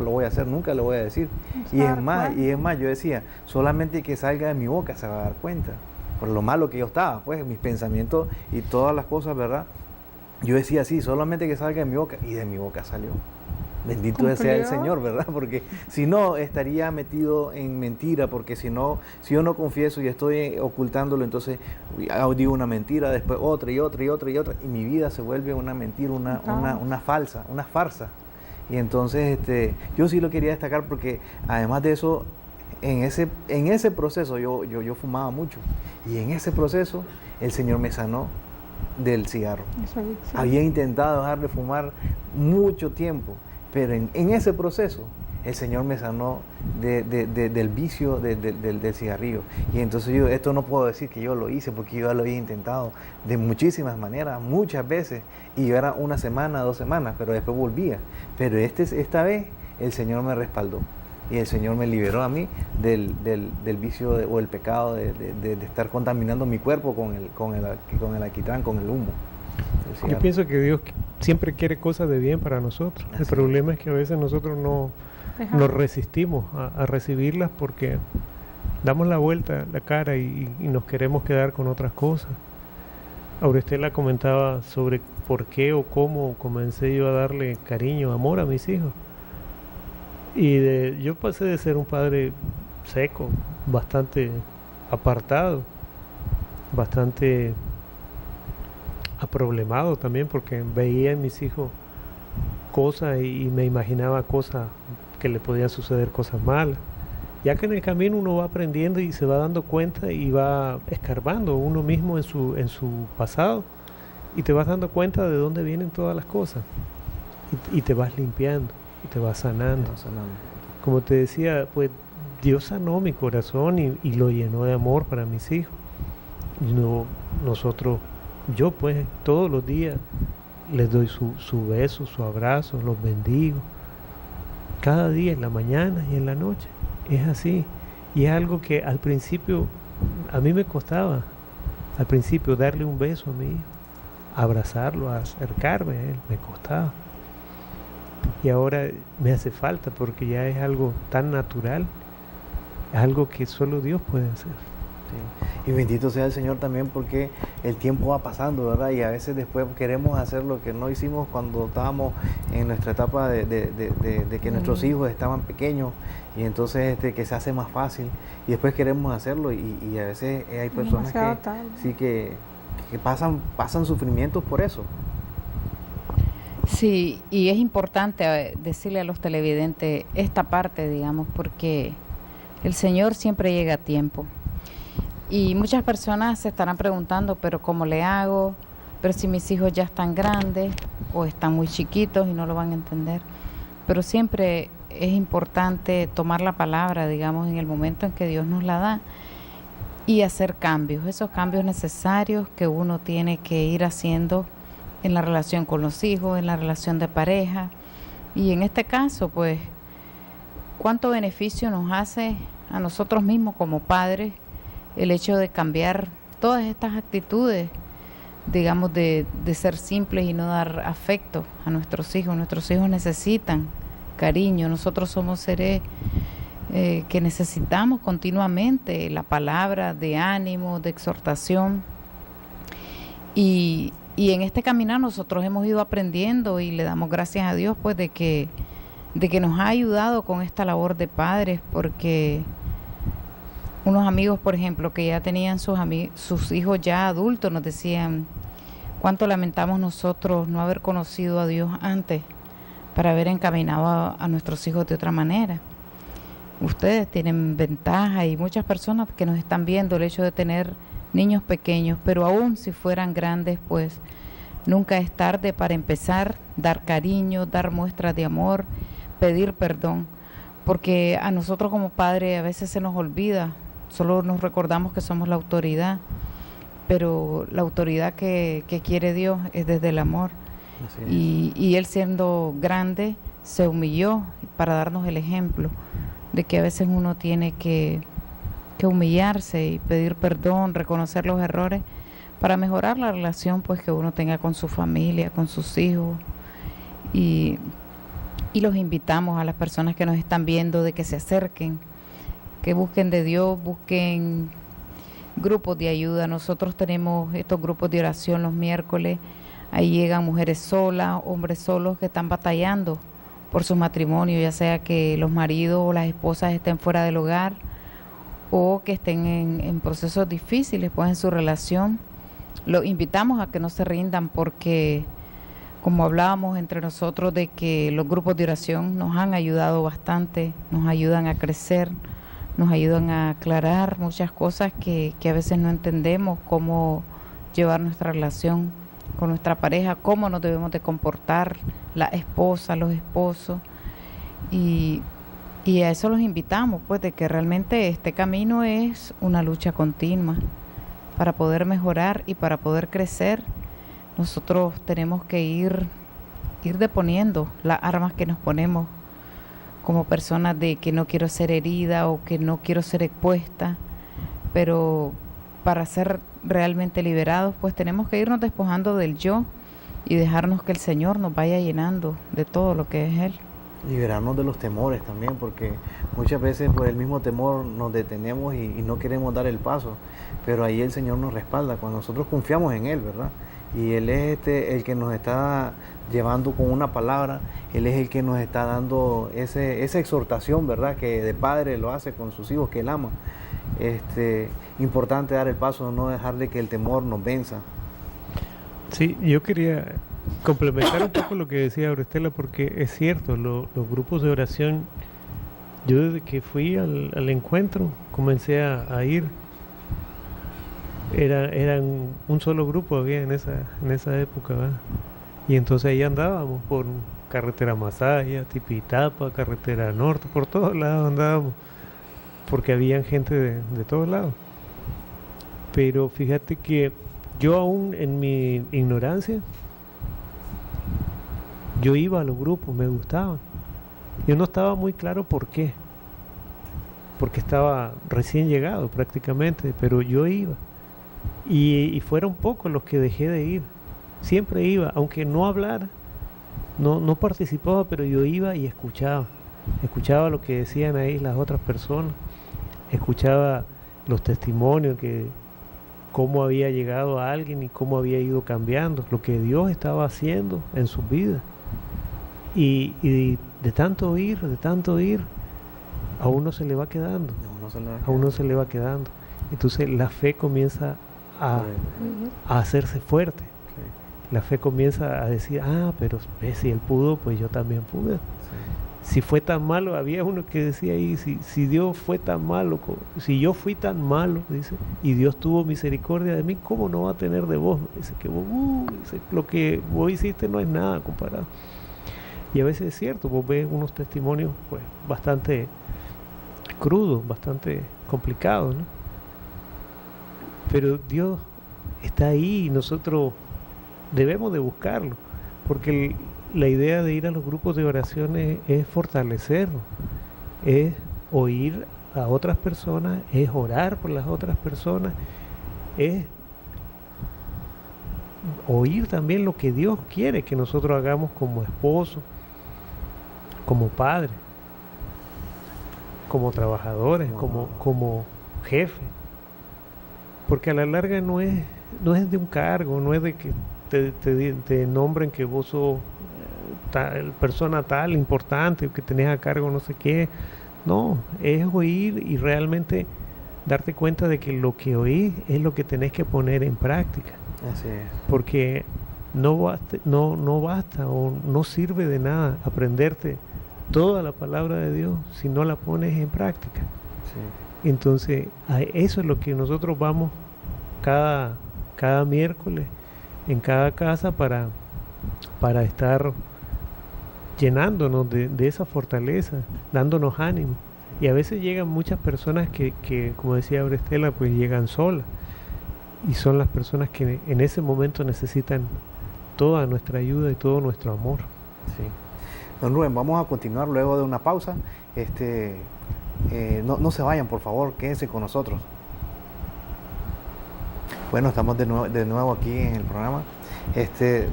lo voy a hacer, nunca lo voy a decir. Y es más, yo decía, solamente que salga de mi boca se va a dar cuenta, por lo malo que yo estaba, pues, mis pensamientos y todas las cosas, ¿verdad? Yo decía así, solamente que salga de mi boca, y de mi boca salió. Bendito sea el Señor, ¿verdad? Porque si no, estaría metido en mentira, porque si yo no confieso y estoy ocultándolo, entonces digo una mentira, después otra y otra y otra y otra, y mi vida se vuelve una mentira, una farsa. Y entonces yo sí lo quería destacar porque además de eso, en ese proceso yo fumaba mucho, y en ese proceso el Señor me sanó del cigarro. Había intentado dejar de fumar mucho tiempo, pero en ese proceso el Señor me sanó del vicio del cigarrillo. Y entonces esto no puedo decir que yo lo hice, porque yo ya lo había intentado de muchísimas maneras, muchas veces, y yo era 1 semana, 2 semanas, pero después volvía. Pero esta vez el Señor me respaldó. Y el Señor me liberó a mí del vicio o el pecado de estar contaminando mi cuerpo con el alquitrán, con el humo. Yo pienso que Dios siempre quiere cosas de bien para nosotros. El problema es que a veces nosotros nos resistimos a recibirlas porque damos la vuelta, la cara y nos queremos quedar con otras cosas. Aurestela comentaba sobre por qué o cómo comencé yo a darle cariño, amor a mis hijos. Y yo pasé de ser un padre seco, bastante apartado, bastante aproblemado también, porque veía en mis hijos cosas y me imaginaba cosas que le podían suceder, cosas malas. Ya que en el camino uno va aprendiendo y se va dando cuenta y va escarbando uno mismo en su pasado, y te vas dando cuenta de dónde vienen todas las cosas, y te vas limpiando y te vas sanando. Como te decía, pues Dios sanó mi corazón y lo llenó de amor para mis hijos. Y yo pues todos los días les doy su beso, su abrazo, los bendigo. Cada día, en la mañana y en la noche. Es así. Y es algo que al principio a mí me costaba. Al principio darle un beso a mi hijo, abrazarlo, acercarme a él, me costaba. Y ahora me hace falta porque ya es algo tan natural, es algo que solo Dios puede hacer. Sí. Y bendito sea el Señor también porque el tiempo va pasando, ¿verdad? Y a veces después queremos hacer lo que no hicimos cuando estábamos en nuestra etapa de que nuestros hijos estaban pequeños, y entonces que se hace más fácil y después queremos hacerlo y a veces hay personas que pasan sufrimientos por eso. Sí, y es importante decirle a los televidentes esta parte, digamos, porque el Señor siempre llega a tiempo. Y muchas personas se estarán preguntando, pero ¿cómo le hago? Pero si mis hijos ya están grandes o están muy chiquitos y no lo van a entender. Pero siempre es importante tomar la palabra, digamos, en el momento en que Dios nos la da y hacer cambios, esos cambios necesarios que uno tiene que ir haciendo en la relación con los hijos, en la relación de pareja. Y en este caso, pues, ¿cuánto beneficio nos hace a nosotros mismos como padres el hecho de cambiar todas estas actitudes, digamos, de ser simples y no dar afecto a nuestros hijos? Nuestros hijos necesitan cariño, nosotros somos seres que necesitamos continuamente la palabra de ánimo, de exhortación. Y en este caminar nosotros hemos ido aprendiendo y le damos gracias a Dios pues de que nos ha ayudado con esta labor de padres, porque unos amigos, por ejemplo, que ya tenían sus hijos ya adultos, nos decían cuánto lamentamos nosotros no haber conocido a Dios antes para haber encaminado a nuestros hijos de otra manera. Ustedes tienen ventaja y muchas personas que nos están viendo el hecho de tener niños pequeños, pero aún si fueran grandes, pues nunca es tarde para empezar, dar cariño, dar muestras de amor, pedir perdón, porque a nosotros como padres a veces se nos olvida, solo nos recordamos que somos la autoridad, pero la autoridad que quiere Dios es desde el amor. Y Él, siendo grande, se humilló para darnos el ejemplo de que a veces uno tiene que humillarse y pedir perdón, reconocer los errores para mejorar la relación pues que uno tenga con su familia, con sus hijos. Y los invitamos a las personas que nos están viendo de que se acerquen, que busquen de Dios, busquen grupos de ayuda. Nosotros tenemos estos grupos de oración los miércoles. Ahí llegan mujeres solas, hombres solos que están batallando por su matrimonio, ya sea que los maridos o las esposas estén fuera del hogar o que estén en procesos difíciles pues en su relación. Los invitamos a que no se rindan, porque como hablábamos entre nosotros de que los grupos de oración nos han ayudado bastante, nos ayudan a crecer, nos ayudan a aclarar muchas cosas que a veces no entendemos, cómo llevar nuestra relación con nuestra pareja, cómo nos debemos de comportar, la esposa, los esposos, y a eso los invitamos, pues, de que realmente este camino es una lucha continua para poder mejorar y para poder crecer. Nosotros tenemos que ir deponiendo las armas que nos ponemos como personas de que no quiero ser herida o que no quiero ser expuesta, pero para ser realmente liberados, pues tenemos que irnos despojando del yo y dejarnos que el Señor nos vaya llenando de todo lo que es Él. Liberarnos de los temores también, porque muchas veces por el mismo temor nos detenemos y no queremos dar el paso, pero ahí el Señor nos respalda cuando nosotros confiamos en Él, ¿verdad? Y Él es el que nos está llevando con una palabra, Él es el que nos está dando esa exhortación, ¿verdad? Que de padre lo hace con sus hijos que Él ama. Importante dar el paso, no dejarle que el temor nos venza. Sí, yo quería complementar un poco lo que decía Aurestela, porque es cierto, los grupos de oración, yo desde que fui al encuentro comencé a ir. Eran un solo grupo había en esa época, ¿verdad? Y entonces ahí andábamos por carretera Masaya, Tipitapa, carretera norte, por todos lados andábamos, porque habían gente de todos lados. Pero fíjate que yo aún en mi ignorancia, yo iba a los grupos, me gustaban. Yo no estaba muy claro por qué, porque estaba recién llegado prácticamente, pero yo iba. Y fueron pocos los que dejé de ir. Siempre iba, aunque no hablara, no participaba, pero yo iba y escuchaba lo que decían ahí las otras personas, escuchaba los testimonios, que cómo había llegado a alguien y cómo había ido cambiando, lo que Dios estaba haciendo en sus vidas. Y de tanto oír, a uno se le va quedando, a uno se le va quedando. Entonces la fe comienza a hacerse fuerte. La fe comienza a decir, pero si él pudo, pues yo también pude. Sí. Si fue tan malo, había uno que decía ahí, si Dios fue tan malo, si yo fui tan malo, dice, y Dios tuvo misericordia de mí, ¿cómo no va a tener de vos? Dice que dice, lo que vos hiciste no es nada comparado. Y a veces es cierto, vos ves unos testimonios pues bastante crudos, bastante complicados, ¿no? Pero Dios está ahí y nosotros debemos de buscarlo, porque la idea de ir a los grupos de oraciones es fortalecernos, es oír a otras personas, es orar por las otras personas, es oír también lo que Dios quiere que nosotros hagamos como esposo, como padre, como trabajadores, como jefe, porque a la larga no es de un cargo, no es de que te nombren que vos sos persona tal, importante, que tenés a cargo no sé qué. No, es oír y realmente darte cuenta de que lo que oís es lo que tenés que poner en práctica. Así es. Porque no basta o no sirve de nada aprenderte toda la palabra de Dios si no la pones en práctica. Sí. Entonces, eso es lo que nosotros vamos cada miércoles en cada casa para estar llenándonos de esa fortaleza, dándonos ánimo. Y a veces llegan muchas personas que como decía Brestela, pues llegan solas, y son las personas que en ese momento necesitan toda nuestra ayuda y todo nuestro amor. Sí. Don Rubén, vamos a continuar luego de una pausa. No se vayan, por favor, quédense con nosotros. Bueno, estamos de nuevo aquí en el programa.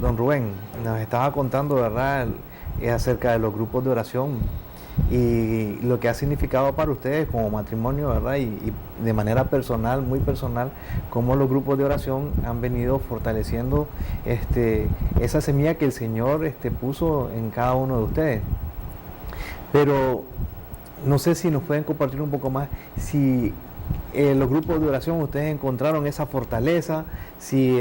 Don Rubén, nos estaba contando, ¿verdad?, acerca de los grupos de oración y lo que ha significado para ustedes como matrimonio, ¿verdad? Y de manera personal, muy personal, cómo los grupos de oración han venido fortaleciendo esa semilla que el Señor puso en cada uno de ustedes. Pero no sé si nos pueden compartir un poco más si los grupos de oración ustedes encontraron esa fortaleza, si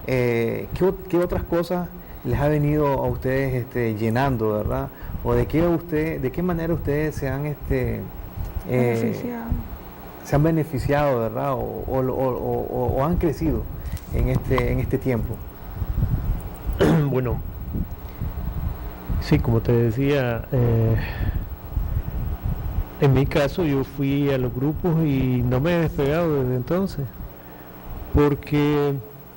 ¿qué otras cosas les ha venido a ustedes llenando, ¿verdad? O de qué manera ustedes se han beneficiado, ¿verdad? O han crecido en este tiempo. Bueno, sí, como te decía, en mi caso yo fui a los grupos y no me he despegado desde entonces, porque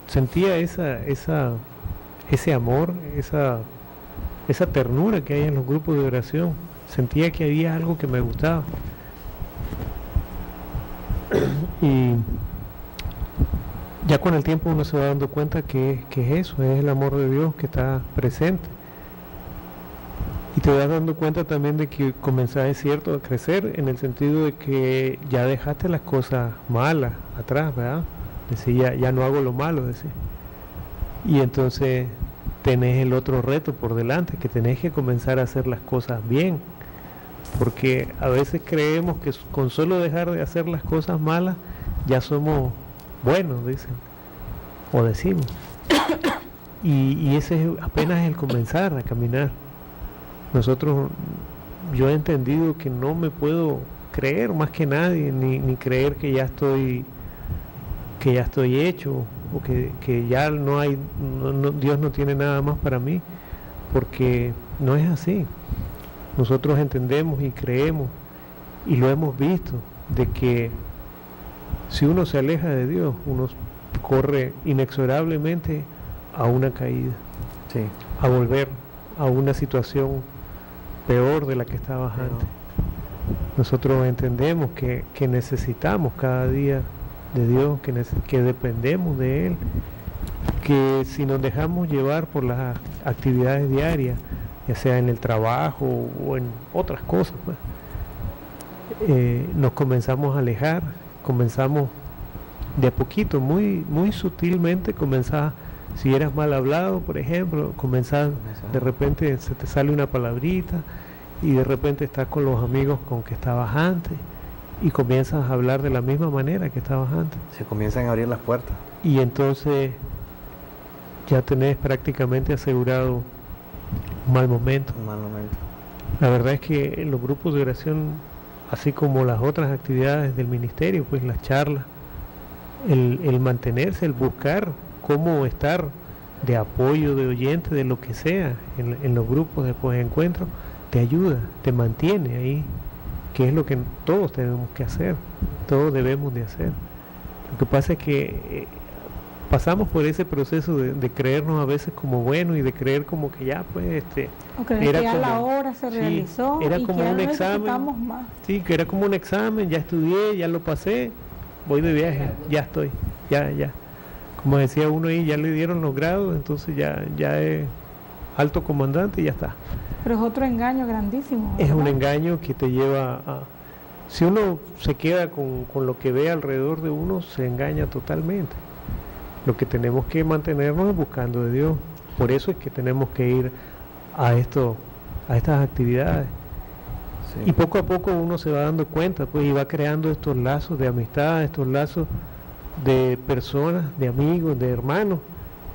sentía ese amor, esa ternura que hay en los grupos de oración. Sentía que había algo que me gustaba. Y ya con el tiempo uno se va dando cuenta que es eso, es el amor de Dios que está presente. Y te vas dando cuenta también de que comenzás, es cierto, a crecer en el sentido de que ya dejaste las cosas malas atrás, ¿verdad? Decía, ya no hago lo malo, decía. Y entonces tenés el otro reto por delante, que tenés que comenzar a hacer las cosas bien, porque a veces creemos que con solo dejar de hacer las cosas malas ya somos buenos, dicen, o decimos, y ese es apenas el comenzar a caminar. Yo he entendido que no me puedo creer más que nadie, ni creer que ya estoy hecho, o que ya no hay, Dios no tiene nada más para mí, porque no es así. Nosotros entendemos y creemos, y lo hemos visto, de que si uno se aleja de Dios, uno corre inexorablemente a una caída, sí, a volver a una situación peor de la que estabas antes. Nosotros entendemos que necesitamos cada día de Dios, que dependemos de Él, que si nos dejamos llevar por las actividades diarias, ya sea en el trabajo o en otras cosas, pues, nos comenzamos a alejar, comenzamos de a poquito, muy, muy sutilmente, comenzás, si eras mal hablado, por ejemplo, comenzás, de repente se te sale una palabrita y de repente estás con los amigos con que estabas antes y comienzas a hablar de la misma manera que estabas antes. Se comienzan a abrir las puertas. Y entonces ya tenés prácticamente asegurado un mal momento. Un mal momento. La verdad es que en los grupos de oración, así como las otras actividades del ministerio, pues las charlas, el mantenerse, el buscar cómo estar de apoyo, de oyente, de lo que sea, en los grupos después de encuentros, te ayuda, te mantiene ahí, que es lo que todos tenemos que hacer, todos debemos de hacer. Lo que pasa es que pasamos por ese proceso de creernos a veces como buenos y de creer como que ya pues o creer que ya la obra se realizó, era y como que un ya examen, más. sí, que era como un examen, ya estudié, ya lo pasé, voy de viaje, ya estoy, ya, como decía uno ahí, ya le dieron los grados, entonces ya es alto comandante y ya está. Pero es otro engaño grandísimo, ¿verdad? Es un engaño que te lleva a... Si uno se queda con lo que ve alrededor de uno, se engaña totalmente. Lo que tenemos que mantenernos es buscando de Dios. Por eso es que tenemos que ir a estas actividades. Sí. Y poco a poco uno se va dando cuenta, pues, y va creando estos lazos de amistad, estos lazos de personas, de amigos, de hermanos,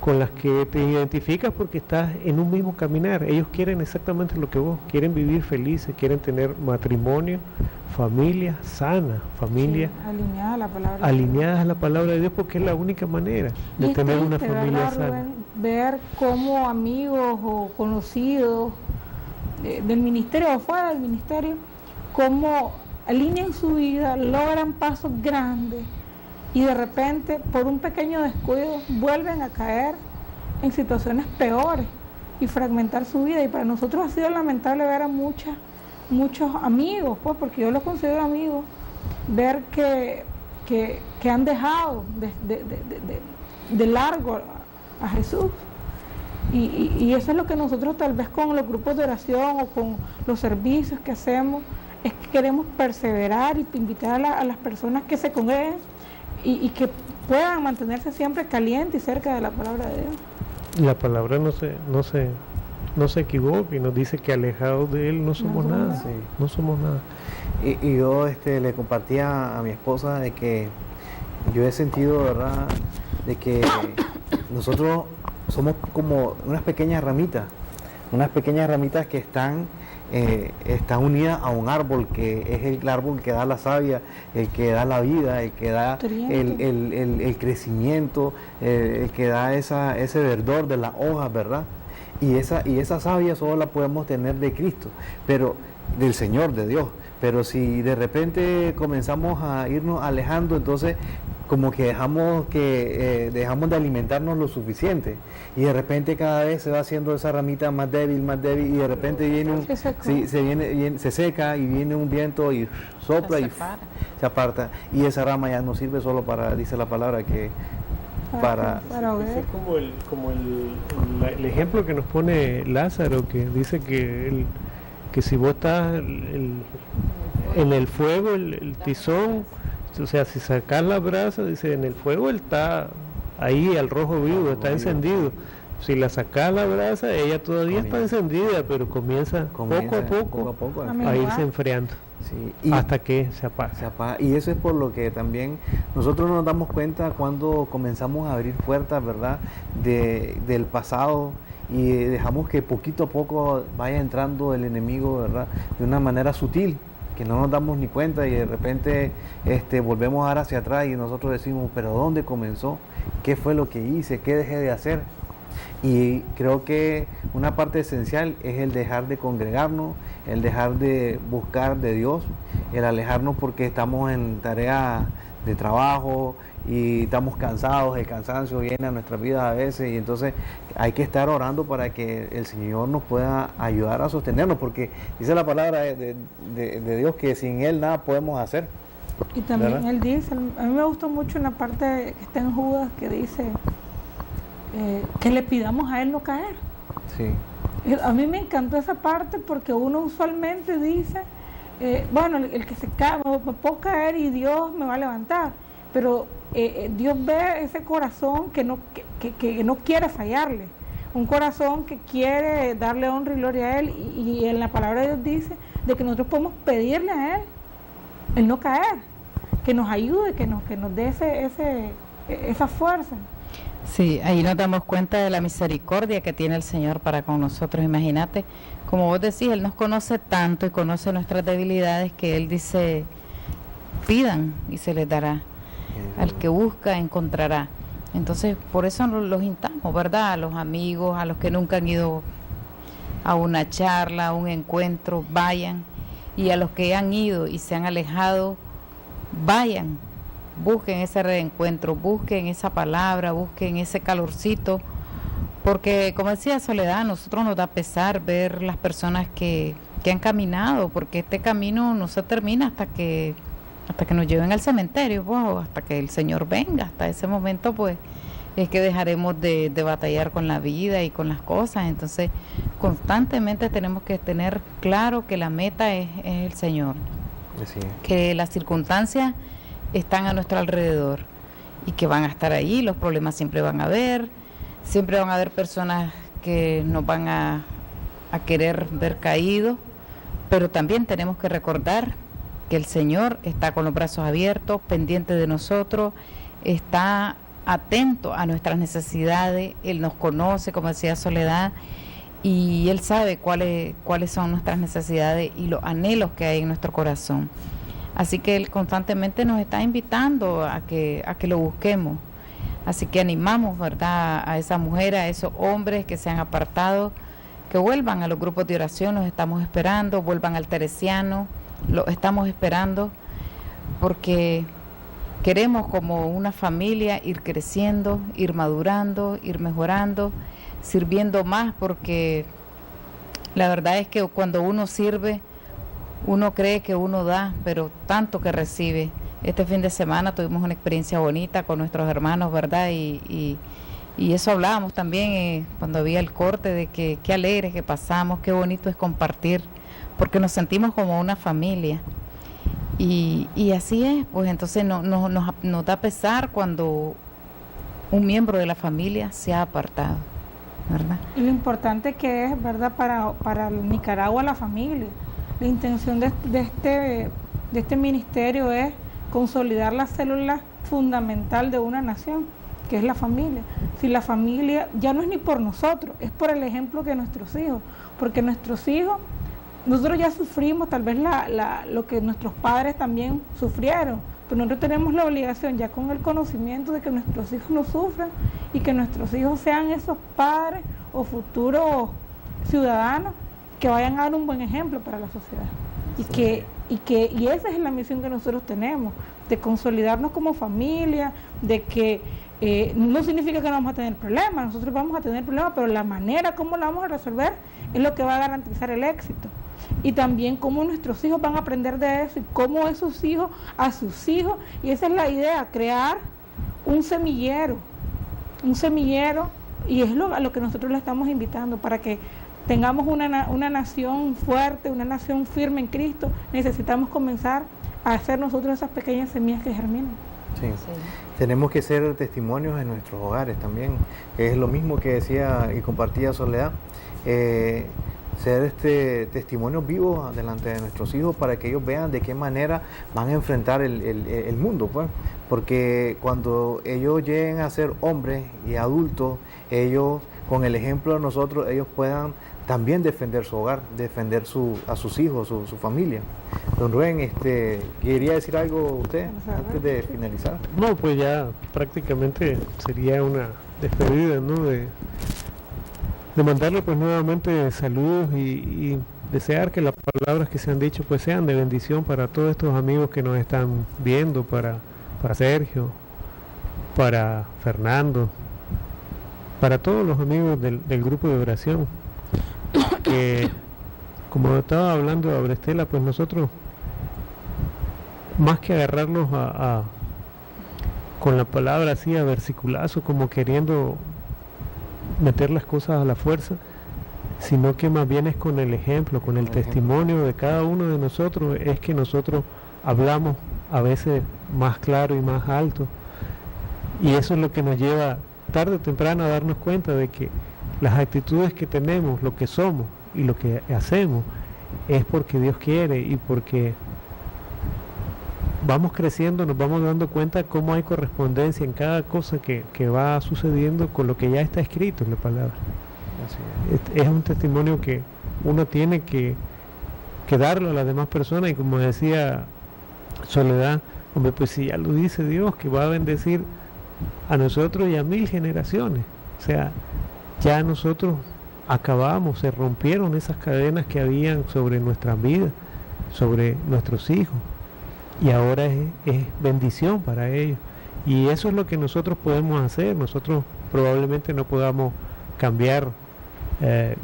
con las que te identificas porque estás en un mismo caminar. Ellos quieren exactamente lo que vos, quieren vivir felices, quieren tener matrimonio, familia sana, familia sí, alineadas a la palabra de Dios, porque es la única manera de tener una familia ¿verdad, sana. Rubén? Ver cómo amigos o conocidos del ministerio o fuera del ministerio, cómo alinean su vida, logran pasos grandes y de repente por un pequeño descuido vuelven a caer en situaciones peores y fragmentar su vida. Y para nosotros ha sido lamentable ver a muchos amigos, pues, porque yo los considero amigos, ver que han dejado de largo a Jesús. Y eso es lo que nosotros tal vez con los grupos de oración o con los servicios que hacemos, es que queremos perseverar y invitar a las personas que se congreguen y que puedan mantenerse siempre calientes y cerca de la palabra de Dios. La palabra no se equivoca y nos dice que alejados de Él no somos nada. Sí. No somos nada. Y yo le compartía a mi esposa de que yo he sentido, ¿verdad?, de que nosotros somos como unas pequeñas ramitas que están unidas a un árbol, que es el árbol que da la savia, el que da la vida, el que da el crecimiento, el que da ese verdor de las hojas, ¿verdad? Y esa savia solo la podemos tener de Cristo, pero del Señor, de Dios. Pero si de repente comenzamos a irnos alejando, entonces como que dejamos de alimentarnos lo suficiente y de repente cada vez se va haciendo esa ramita más débil y de repente viene se seca y viene un viento y sopla y se aparta, y esa rama ya no sirve solo para, dice la palabra, que para es como el ejemplo que nos pone Lázaro, que dice que si vos estás en el fuego, el tizón, o sea, si sacas la brasa, dice, en el fuego él está ahí al rojo vivo, está encendido. Si la sacas la brasa, ella todavía está encendida, pero comienza poco a poco a irse enfriando. Sí, hasta que se apaga. Y eso es por lo que también nosotros nos damos cuenta cuando comenzamos a abrir puertas, ¿verdad?, del pasado, y dejamos que poquito a poco vaya entrando el enemigo, ¿verdad?, de una manera sutil, que no nos damos ni cuenta, y de repente volvemos a dar hacia atrás y nosotros decimos, pero ¿dónde comenzó? ¿Qué fue lo que hice? ¿Qué dejé de hacer? Y creo que una parte esencial es el dejar de congregarnos, el dejar de buscar de Dios, el alejarnos porque estamos en tarea de trabajo y estamos cansados, el cansancio viene a nuestras vidas a veces, y entonces hay que estar orando para que el Señor nos pueda ayudar a sostenernos, porque dice la palabra de Dios que sin Él nada podemos hacer. Y también, ¿verdad?, Él dice, a mí me gusta mucho una parte que está en Judas que dice que le pidamos a Él no caer. Sí. A mí me encantó esa parte porque uno usualmente dice bueno, el que se cae, me puedo caer y Dios me va a levantar, pero Dios ve ese corazón que no quiere fallarle, un corazón que quiere darle honra y gloria a Él, y en la palabra de Dios dice de que nosotros podemos pedirle a Él el no caer, que nos ayude, que nos dé esa fuerza. Sí, ahí nos damos cuenta de la misericordia que tiene el Señor para con nosotros. Imagínate, como vos decís, Él nos conoce tanto y conoce nuestras debilidades que Él dice, pidan y se les dará. Al que busca, encontrará. Entonces, por eso los instamos, ¿verdad? A los amigos, a los que nunca han ido a una charla, a un encuentro, vayan. Y a los que han ido y se han alejado, vayan. Busquen ese reencuentro, busquen esa palabra, busquen ese calorcito, porque como decía Soledad, a nosotros nos da pesar ver las personas que han caminado, porque este camino no se termina hasta que nos lleven al cementerio, pues, o hasta que el Señor venga. Hasta ese momento pues es que dejaremos de batallar con la vida y con las cosas. Entonces constantemente tenemos que tener claro que la meta es el Señor, sí, que las circunstancias están a nuestro alrededor y que van a estar ahí, los problemas siempre van a haber personas que nos van a querer ver caídos, pero también tenemos que recordar que el Señor está con los brazos abiertos, pendiente de nosotros, está atento a nuestras necesidades, Él nos conoce, como decía Soledad, y Él sabe cuáles son nuestras necesidades y los anhelos que hay en nuestro corazón. Así que Él constantemente nos está invitando a que lo busquemos. Así que animamos, ¿verdad?, a esa mujer, a esos hombres que se han apartado, que vuelvan a los grupos de oración, los estamos esperando, vuelvan al Teresiano, los estamos esperando, porque queremos como una familia ir creciendo, ir madurando, ir mejorando, sirviendo más, porque la verdad es que cuando uno sirve, uno cree que uno da, pero tanto que recibe. Este fin de semana tuvimos una experiencia bonita con nuestros hermanos, ¿verdad? Y eso hablábamos también cuando había el corte, de que qué alegres que pasamos, qué bonito es compartir, porque nos sentimos como una familia. Y así es, pues entonces nos da pesar cuando un miembro de la familia se ha apartado, ¿verdad? Y lo importante que es, ¿verdad?, para Nicaragua, la familia. La intención de este ministerio es consolidar la célula fundamental de una nación, que es la familia. Si la familia ya no es ni por nosotros, es por el ejemplo que nuestros hijos, porque nuestros hijos, nosotros ya sufrimos tal vez lo que nuestros padres también sufrieron, pero nosotros tenemos la obligación, ya con el conocimiento, de que nuestros hijos no sufran y que nuestros hijos sean esos padres o futuros ciudadanos que vayan a dar un buen ejemplo para la sociedad. Y esa es la misión que nosotros tenemos, de consolidarnos como familia, de que no significa que no vamos a tener problemas, nosotros vamos a tener problemas, pero la manera como la vamos a resolver es lo que va a garantizar el éxito. Y también cómo nuestros hijos van a aprender de eso, y cómo esos hijos a sus hijos, y esa es la idea, crear un semillero, y es a lo que nosotros le estamos invitando, para que tengamos una nación fuerte, una nación firme en Cristo. Necesitamos comenzar a hacer nosotros esas pequeñas semillas que germinan. Sí. Tenemos que ser testimonios en nuestros hogares también, que es lo mismo que decía y compartía Soledad, ser testimonios vivos delante de nuestros hijos, para que ellos vean de qué manera van a enfrentar el mundo, pues. Porque cuando ellos lleguen a ser hombres y adultos, ellos, con el ejemplo de nosotros, ellos puedan también defender su hogar, defender a sus hijos, su familia. Don Rubén, ¿quería decir algo usted antes de finalizar? No, pues ya prácticamente sería una despedida, ¿no? De mandarle pues nuevamente saludos y desear que las palabras que se han dicho pues sean de bendición para todos estos amigos que nos están viendo, para Sergio, para Fernando, para todos los amigos del grupo de oración, que como estaba hablando a Brestela, pues nosotros, más que agarrarnos con la palabra así a versiculazo, como queriendo meter las cosas a la fuerza, sino que más bien es con el ejemplo, con el testimonio de cada uno de nosotros, es que nosotros hablamos a veces más claro y más alto, y eso es lo que nos lleva tarde o temprano a darnos cuenta de que las actitudes que tenemos, lo que somos y lo que hacemos es porque Dios quiere y porque vamos creciendo, nos vamos dando cuenta cómo hay correspondencia en cada cosa que va sucediendo con lo que ya está escrito en la palabra. Es un testimonio que uno tiene que darlo a las demás personas, y como decía Soledad, hombre, pues si ya lo dice Dios, que va a bendecir a nosotros y a 1000 generaciones, o sea, ya nosotros acabamos, se rompieron esas cadenas que habían sobre nuestras vidas, sobre nuestros hijos, y ahora es bendición para ellos, y eso es lo que nosotros podemos hacer. Nosotros probablemente no podamos cambiar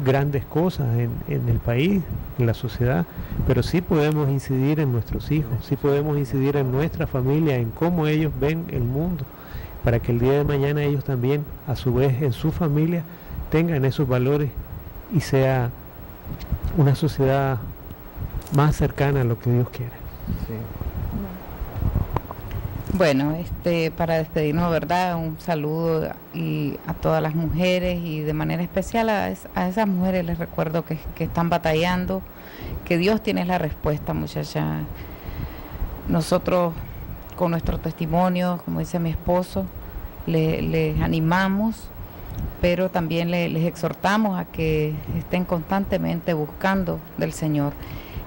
grandes cosas en el país, en la sociedad, pero sí podemos incidir en nuestros hijos, sí podemos incidir en nuestra familia, en cómo ellos ven el mundo, para que el día de mañana ellos también, a su vez, en su familia, tengan esos valores y sea una sociedad más cercana a lo que Dios quiere. Sí. Bueno, para despedirnos, ¿verdad? Un saludo a todas las mujeres, y de manera especial a esas mujeres les recuerdo que están batallando, que Dios tiene la respuesta, muchacha. Nosotros, con nuestro testimonio, como dice mi esposo, les animamos, pero también les exhortamos a que estén constantemente buscando del Señor.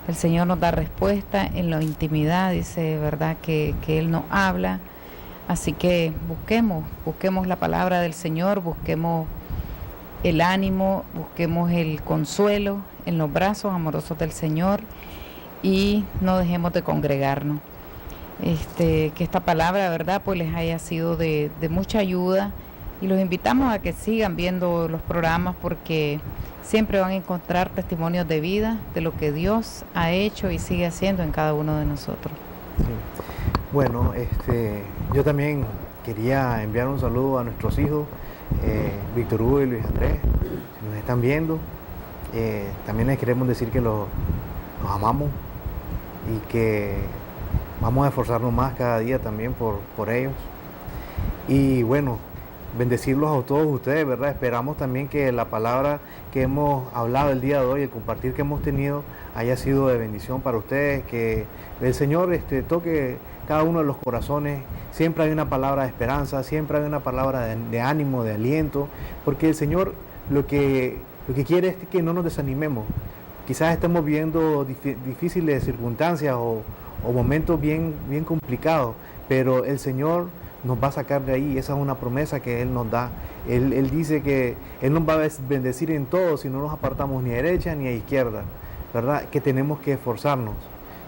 El Señor nos da respuesta en la intimidad, dice, ¿verdad?, que Él nos habla. Así que busquemos la palabra del Señor, busquemos el ánimo, busquemos el consuelo en los brazos amorosos del Señor, y no dejemos de congregarnos. Que esta palabra, ¿verdad?, pues les haya sido de mucha ayuda, y los invitamos a que sigan viendo los programas, porque siempre van a encontrar testimonios de vida, de lo que Dios ha hecho y sigue haciendo en cada uno de nosotros. Sí. Bueno, yo también quería enviar un saludo a nuestros hijos, Víctor Hugo y Luis Andrés, si nos están viendo. También les queremos decir que los amamos y que vamos a esforzarnos más cada día también por ellos. Y bueno, bendecirlos a todos ustedes, ¿verdad? Esperamos también que la palabra que hemos hablado el día de hoy, el compartir que hemos tenido, haya sido de bendición para ustedes, que el Señor toque cada uno de los corazones. Siempre hay una palabra de esperanza, siempre hay una palabra de ánimo, de aliento, porque el Señor lo que quiere es que no nos desanimemos. Quizás estemos viviendo difíciles circunstancias o momentos bien complicados, pero el Señor nos va a sacar de ahí. Esa es una promesa que Él nos da. Él dice que Él nos va a bendecir en todo si no nos apartamos ni a derecha ni a izquierda, ¿verdad? Que tenemos que esforzarnos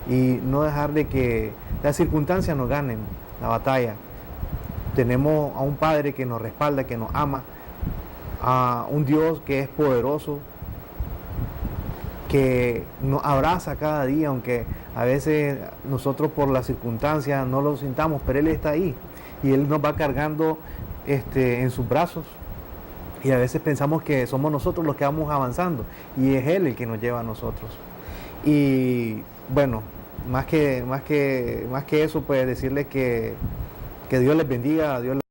y no dejar de que las circunstancias nos ganen la batalla. Tenemos a un Padre que nos respalda, que nos ama, a un Dios que es poderoso, que nos abraza cada día, aunque a veces nosotros por las circunstancias no lo sintamos, pero Él está ahí. Y Él nos va cargando en sus brazos, y a veces pensamos que somos nosotros los que vamos avanzando, y es Él el que nos lleva a nosotros. Y bueno, más que eso, pues decirles que Dios les bendiga, Dios les